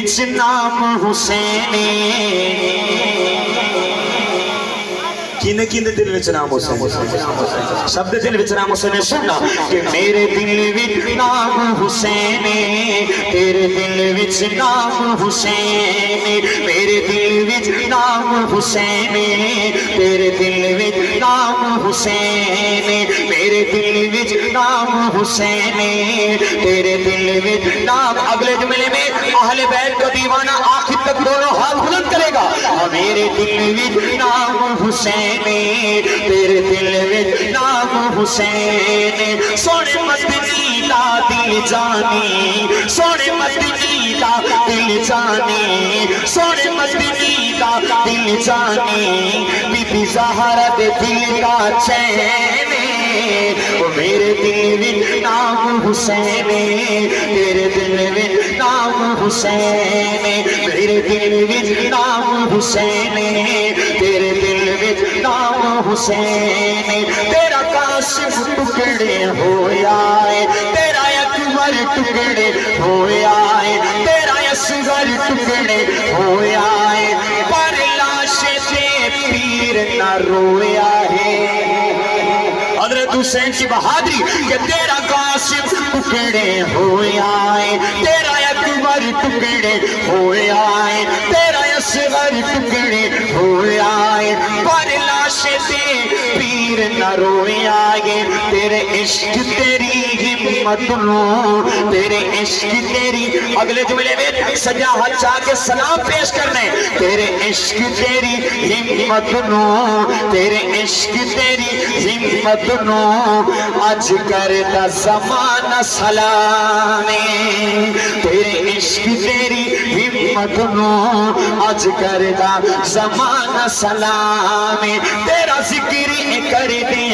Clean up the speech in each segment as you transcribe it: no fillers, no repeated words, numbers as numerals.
وچ نام حسین کینے کینے دل وچ نام حسین سب دے دل وچ نام حسین سننا کہ میرے دل وچ نام حسین تیرے دل وچ نام حسین میرے دل وچ نام حسین تیرے دل وچ نام حسین میرے دل وچ نام حسین تیرے دل وچ نام اگلے جملے میں اہل بیت کا دیوانہ آخر تک دونوں ہاتھ بلند کرے گا میرے دل وچ نام حسین تیرے دل وچ نام حسین سونے مدنی دا دل جانی سونے مدنی دا دل جانی سونے مدنی دا دل جانی بی بی زہرا دے دل کا چین میرے دل وچ نام حسین تیرے دل وچ نام حسین میرے دل وچ نام حسین تیرے دل وچ نام حسین تیرا قاسم ٹکڑے ہویا ہے تیرا اکبر ٹکڑے ہویا ہے تیرا اصغر ٹکڑے ہویا ہے پر لاش تے پیر نہ رویا ہے حضرت حسین کی بہادری کہ تیرا قاسم ٹکڑے ہویا ہے تیرا اکبر ٹکڑے ہویا ہے تیرا اصغر ٹکڑے ہویا ہے پر لاش تے پیر نہ رویا ہے تیرے عشق تیری ہمت نو تیرے عشق تیری اگلے جملے میں سجا ہاتھ چاہ کے سلام پیش کرنے تیرے عشق تیری ہمت نو تیرے عشق تیری ہمت نو اج کردا زمانہ سلامی تیرے عشق تیری ہمت نو اج کردا زمانہ سلامی تیرا ذکر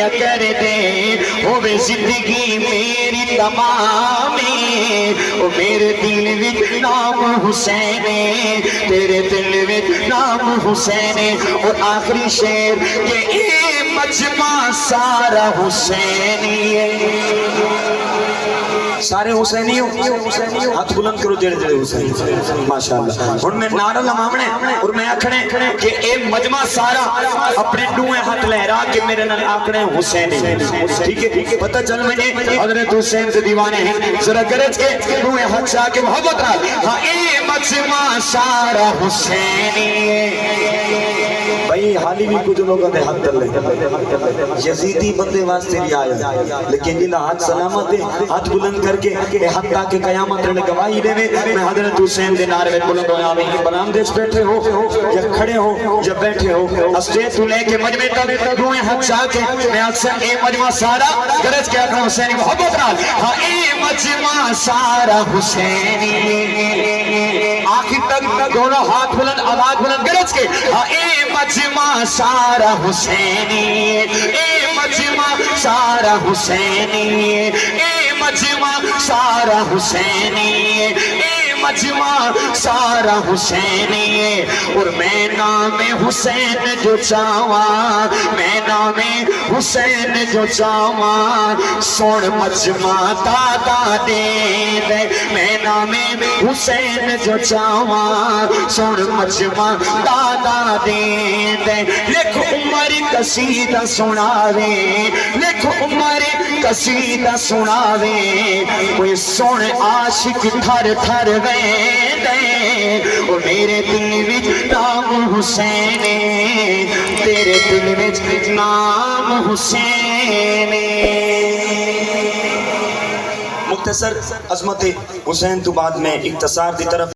کر دے ہوے زندگی میری تمامی او میرے دل وچ نام حسین تیرے دل وچ نام حسین اور آخری شعر کہ اے مجمع سارا حسینی ہے سارے حسینی ہو ہاتھ بلند کرو جڑے جڑے حسینی ماشاءاللہ ہن میں نعرہ لماونے اور میں آکھنے کہ اے مجمع سارا اپنے دوئے ہاتھ لہرا کے میرے نال آکھنے حسینی ٹھیک ہے پتہ چل مجھے حضرت حسین سے دیوانے ہیں ذرا گرج کے دوئے ہاتھ سے آکے محبت نال ہاں اے مجمع سارا حسینی بھائی حالی بھی کچھ لوگوں نے حق کر لے یزیدی بندے واسطے نہیں آیا لیکن جنہا ہاتھ سلامت ہے ہاتھ بلند کر کے حتیٰ کہ قیامت رہنے گواہی دے میں حضرت حسین دے نعرے میں بلند ہویا میں بنام دیش بیٹھے ہو یا کھڑے ہو یا بیٹھے ہو اسٹیج تو لے کے مجمع تک دوئے ہاتھ چاہ کے میں اکثر اے مجمع سارا گرج کے اکرم حسینی محبت نال ہاں اے مجمع سارا حسینی آخر تک دونوں ہاتھ بلند آواز بلند گرج کے ہاں اے مجمع سارا حسینی اے مجمع سارا حسینی اے مجمع سارا حسینی اے مجمع سارا حسینی اور میں نام حسین جو چاہواں میں نام حسین جو چاہواں سن مجمع دادا دے دے میں نام حسین جو چاہواں سن مجمع دادا دے دے لکھ عمر قصیدہ سناوے لکھ عمر قصیدہ سناوے کوئی سن عاشق تھر تھر اور میرے دل وچ نام حسین تیرے دل وچ نام حسین مختصر عظمت حسین تو بعد میں اختصار دی طرف